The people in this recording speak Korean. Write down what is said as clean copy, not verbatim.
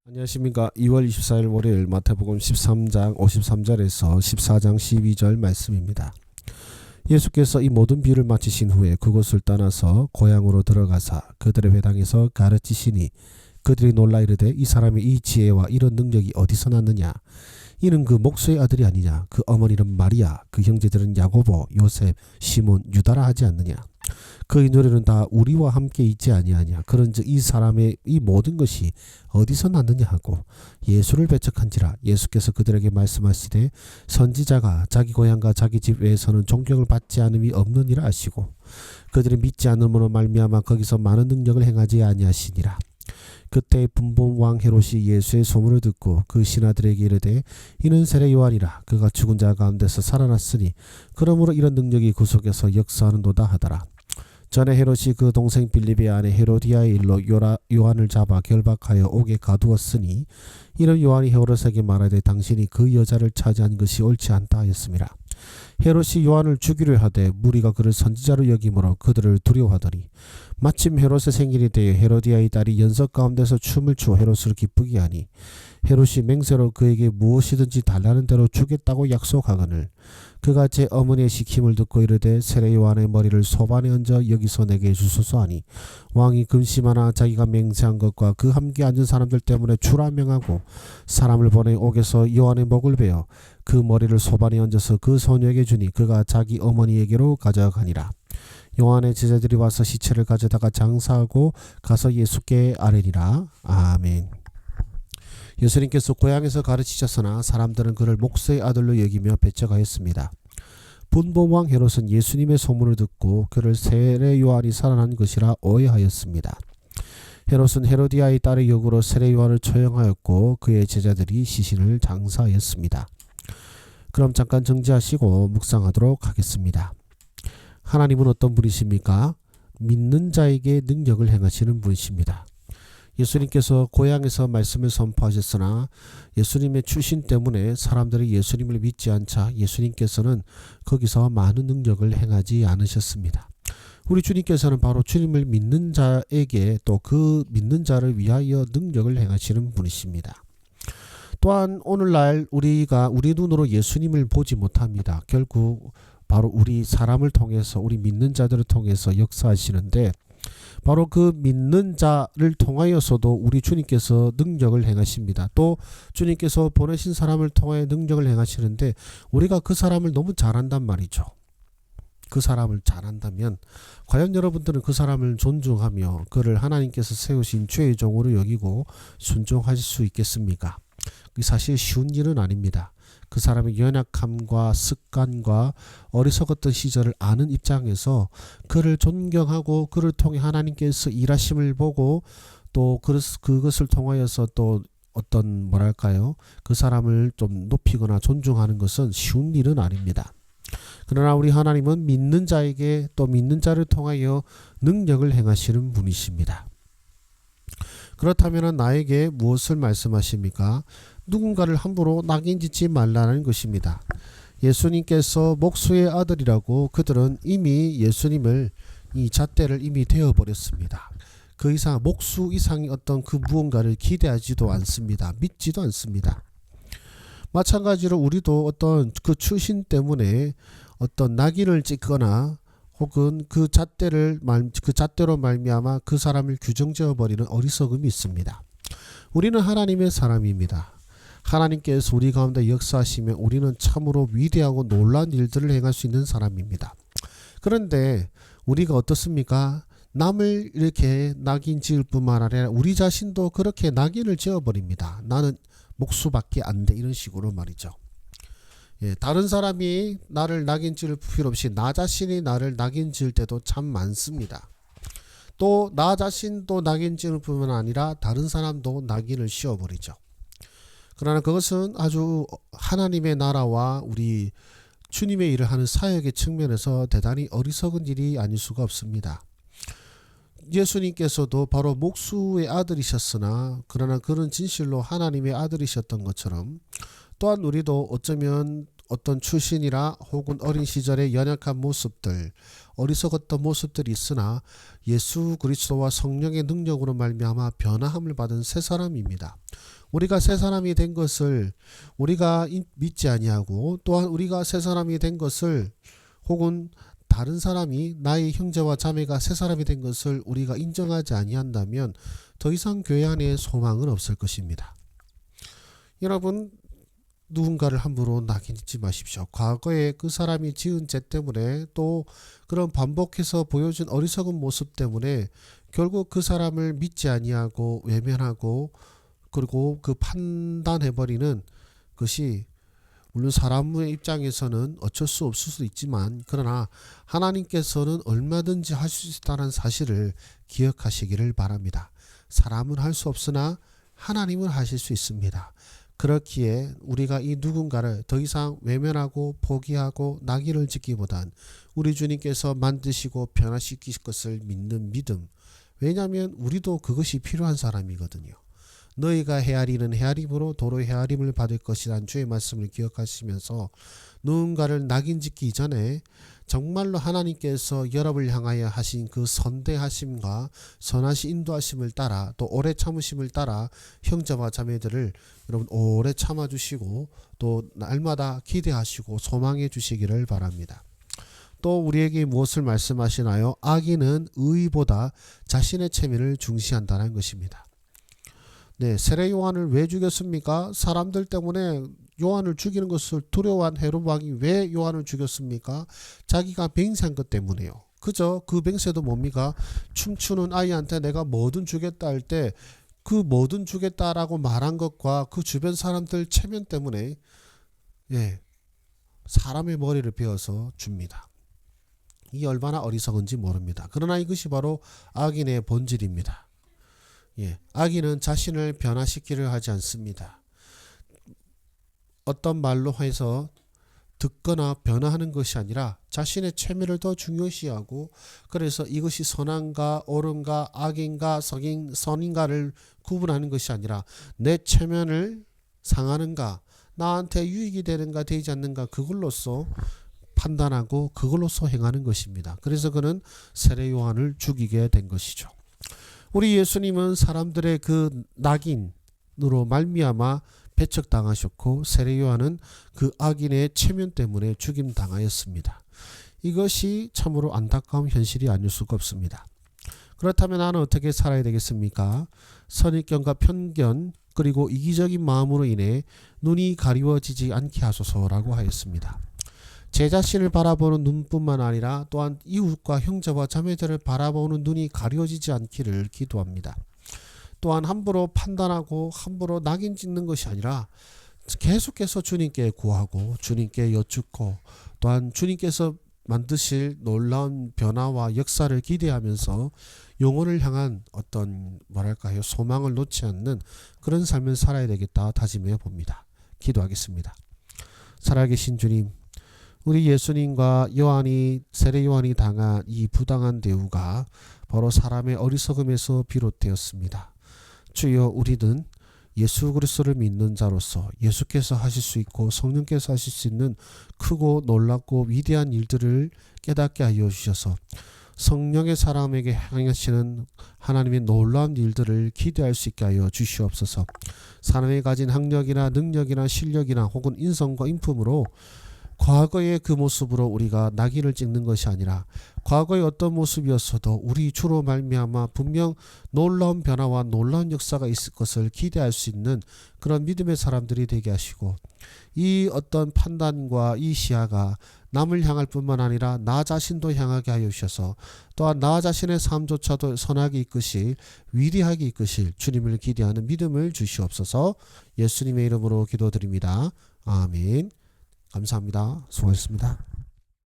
안녕하십니까. 2월 24일 월요일 마태복음 13장 53절에서 14장 12절 말씀입니다. 예수께서 이 모든 비유를 마치신 후에 그곳을 떠나서 고향으로 들어가사 그들의 회당에서 가르치시니 그들이 놀라 이르되 이 사람의 이 지혜와 이런 능력이 어디서 났느냐. 이는 그 목수의 아들이 아니냐. 그 어머니는 마리아, 그 형제들은 야고보, 요셉, 시몬, 유다라 하지 않느냐. 그의 노래는 다 우리와 함께 있지 아니하냐. 그런즉 이 사람의 이 모든 것이 어디서 났느냐 하고 예수를 배척한지라. 예수께서 그들에게 말씀하시되 선지자가 자기 고향과 자기 집 외에서는 존경을 받지 않음이 없느니라 하시고 그들이 믿지 않음으로 말미암아 거기서 많은 능력을 행하지 아니하시니라. 그때 분봉 왕 헤롯이 예수의 소문을 듣고 그 신하들에게 이르되 이는 세례 요한이라. 그가 죽은 자 가운데서 살아났으니 그러므로 이런 능력이 그 속에서 역사하는도다 하더라. 전에 헤롯이 그 동생 빌립의 아내 헤로디아의 일로 요한을 잡아 결박하여 옥에 가두었으니 이는 요한이 헤롯에게 말하되 당신이 그 여자를 차지한 것이 옳지 않다 하였습니다. 헤롯이 요한을 죽이려 하되 무리가 그를 선지자로 여김으로 그들을 두려워하더니 마침 헤롯의 생일이 되어 헤로디아의 딸이 연석 가운데서 춤을 추어 헤롯을 기쁘게 하니 헤롯이 맹세로 그에게 무엇이든지 달라는 대로 주겠다고 약속하거늘 그가 제 어머니의 시킴을 듣고 이르되 세례 요한의 머리를 소반에 얹어 여기서 내게 주소서 하니 왕이 근심하나 자기가 맹세한 것과 그 함께 앉은 사람들 때문에 주라 명하고 사람을 보내 옥에서 요한의 목을 베어 그 머리를 소반에 얹어서 그 소녀에게 주니 그가 자기 어머니에게로 가져가니라. 요한의 제자들이 와서 시체를 가져다가 장사하고 가서 예수께 아뢰니라. 아멘. 예수님께서 고향에서 가르치셨으나 사람들은 그를 목수의 아들로 여기며 배척하였습니다. 분봉왕 헤롯은 예수님의 소문을 듣고 그를 세례 요한이 살아난 것이라 오해하였습니다. 헤롯은 헤로디아의 딸의 요구로 세례 요한을 처형하였고 그의 제자들이 시신을 장사하였습니다. 그럼 잠깐 정지하시고 묵상하도록 하겠습니다. 하나님은 어떤 분이십니까? 믿는 자에게 능력을 행하시는 분이십니다. 예수님께서 고향에서 말씀을 선포하셨으나 예수님의 출신 때문에 사람들이 예수님을 믿지 않자 예수님께서는 거기서 많은 능력을 행하지 않으셨습니다. 우리 주님께서는 바로 주님을 믿는 자에게 또 그 믿는 자를 위하여 능력을 행하시는 분이십니다. 또한 오늘날 우리가 우리 눈으로 예수님을 보지 못합니다. 결국 바로 우리 사람을 통해서 우리 믿는 자들을 통해서 역사하시는데 바로 그 믿는 자를 통하여서도 우리 주님께서 능력을 행하십니다. 또 주님께서 보내신 사람을 통해 능력을 행하시는데 우리가 그 사람을 너무 잘한단 말이죠. 그 사람을 잘한다면 과연 여러분들은 그 사람을 존중하며 그를 하나님께서 세우신 죄의 종으로 여기고 순종하실 수 있겠습니까? 사실 쉬운 일은 아닙니다. 그 사람의 연약함과 습관과 어리석었던 시절을 아는 입장에서 그를 존경하고 그를 통해 하나님께서 일하심을 보고 또 그것을 통하여서 또 어떤 뭐랄까요? 그 사람을 좀 높이거나 존중하는 것은 쉬운 일은 아닙니다. 그러나 우리 하나님은 믿는 자에게 또 믿는 자를 통하여 능력을 행하시는 분이십니다. 그렇다면 나에게 무엇을 말씀하십니까? 누군가를 함부로 낙인짓지 말라는 것입니다. 예수님께서 목수의 아들이라고 그들은 이미 예수님을 이 잣대를 이미 되어버렸습니다. 그 이상 목수 이상의 어떤 그 무언가를 기대하지도 않습니다. 믿지도 않습니다. 마찬가지로 우리도 어떤 그 출신 때문에 어떤 낙인을 찍거나 혹은 그 잣대로 말미암아 그 사람을 규정지어 버리는 어리석음이 있습니다. 우리는 하나님의 사람입니다. 하나님께서 우리 가운데 역사하시면 우리는 참으로 위대하고 놀라운 일들을 행할 수 있는 사람입니다. 그런데 우리가 어떻습니까? 남을 이렇게 낙인 지을 뿐만 아니라 우리 자신도 그렇게 낙인을 지어버립니다. 나는 목수밖에 안 돼, 이런 식으로 말이죠. 다른 사람이 나를 낙인 지을 필요 없이 나 자신이 나를 낙인 지을 때도 참 많습니다. 또 나 자신도 낙인 지을 뿐만 아니라 다른 사람도 낙인을 씌워버리죠. 그러나 그것은 아주 하나님의 나라와 우리 주님의 일을 하는 사역의 측면에서 대단히 어리석은 일이 아닐 수가 없습니다. 예수님께서도 바로 목수의 아들이셨으나 그러나 그런 진실로 하나님의 아들이셨던 것처럼 또한 우리도 어쩌면 어떤 출신이라 혹은 어린 시절의 연약한 모습들, 어리석었던 모습들이 있으나 예수 그리스도와 성령의 능력으로 말미암아 변화함을 받은 새 사람입니다. 우리가 새 사람이 된 것을 우리가 믿지 아니하고, 또한 우리가 새 사람이 된 것을, 혹은 다른 사람이, 나의 형제와 자매가 새 사람이 된 것을 우리가 인정하지 아니한다면 더 이상 교회 안에 소망은 없을 것입니다. 여러분, 누군가를 함부로 낙인짓지 마십시오. 과거에 그 사람이 지은 죄 때문에, 또 그런 반복해서 보여준 어리석은 모습 때문에 결국 그 사람을 믿지 아니하고 외면하고, 그리고 그 판단해버리는 것이, 물론 사람의 입장에서는 어쩔 수 없을 수도 있지만, 그러나 하나님께서는 얼마든지 하실 수 있다는 사실을 기억하시기를 바랍니다. 사람은 할 수 없으나 하나님은 하실 수 있습니다. 그렇기에 우리가 이 누군가를 더 이상 외면하고 포기하고 낙인을 짓기보단 우리 주님께서 만드시고 변화시킬 것을 믿는 믿음, 왜냐하면 우리도 그것이 필요한 사람이거든요. 너희가 헤아리는 헤아림으로 도로 헤아림을 받을 것이란 주의 말씀을 기억하시면서, 누군가를 낙인짓기 전에 정말로 하나님께서 여러분을 향하여 하신 그 선대하심과 선하신 인도하심을 따라, 또 오래 참으심을 따라 형제와 자매들을 여러분 오래 참아주시고, 또 날마다 기대하시고 소망해 주시기를 바랍니다. 또 우리에게 무엇을 말씀하시나요? 악인은 의보다 자신의 체면을 중시한다는 것입니다. 네, 세례 요한을 왜 죽였습니까? 사람들 때문에 요한을 죽이는 것을 두려워한 헤롯 왕이 왜 요한을 죽였습니까? 자기가 맹세한 것 때문에요. 그죠? 그 맹세도 뭡니까? 춤추는 아이한테 내가 뭐든 주겠다 할 때 그 뭐든 주겠다라고 말한 것과 그 주변 사람들 체면 때문에, 예, 사람의 머리를 베어서 줍니다. 이 얼마나 어리석은지 모릅니다. 그러나 이것이 바로 악인의 본질입니다. 예, 악인은 자신을 변화시키려 하지 않습니다. 어떤 말로 해서 듣거나 변화하는 것이 아니라 자신의 체면을 더 중요시하고, 그래서 이것이 선한가 옳은가 악인가 선인가를 구분하는 것이 아니라 내 체면을 상하는가, 나한테 유익이 되는가 되지 않는가, 그걸로써 판단하고 그걸로써 행하는 것입니다. 그래서 그는 세례 요한을 죽이게 된 것이죠. 우리 예수님은 사람들의 그 낙인으로 말미암아 배척당하셨고, 세례 요한은 그 악인의 체면 때문에 죽임당하였습니다. 이것이 참으로 안타까운 현실이 아닐 수가 없습니다. 그렇다면 나는 어떻게 살아야 되겠습니까? 선입견과 편견 그리고 이기적인 마음으로 인해 눈이 가리워지지 않게 하소서라고 하였습니다. 제 자신을 바라보는 눈뿐만 아니라 또한 이웃과 형제와 자매들을 바라보는 눈이 가려지지 않기를 기도합니다. 또한 함부로 판단하고 함부로 낙인 찍는 것이 아니라 계속해서 주님께 구하고 주님께 여쭙고, 또한 주님께서 만드실 놀라운 변화와 역사를 기대하면서 영혼을 향한 어떤 소망을 놓지 않는 그런 삶을 살아야 되겠다 다짐해 봅니다. 기도하겠습니다. 살아계신 주님, 우리 예수님과 세례 요한이 당한 이 부당한 대우가 바로 사람의 어리석음에서 비롯되었습니다. 주여, 우리는 예수 그리스도를 믿는 자로서 예수께서 하실 수 있고 성령께서 하실 수 있는 크고 놀랍고 위대한 일들을 깨닫게 하여 주셔서 성령의 사람에게 행하시는 하나님의 놀라운 일들을 기대할 수 있게 하여 주시옵소서. 사람이 가진 학력이나 능력이나 실력이나 혹은 인성과 인품으로 과거의 그 모습으로 우리가 낙인을 찍는 것이 아니라, 과거의 어떤 모습이었어도 우리 주로 말미암아 분명 놀라운 변화와 놀라운 역사가 있을 것을 기대할 수 있는 그런 믿음의 사람들이 되게 하시고, 이 어떤 판단과 이 시야가 남을 향할 뿐만 아니라 나 자신도 향하게 하여 주셔서, 또한 나 자신의 삶조차도 선하게 이끄실, 위대하게 이끄실 주님을 기대하는 믿음을 주시옵소서. 예수님의 이름으로 기도드립니다. 아멘. 감사합니다. 수고하셨습니다.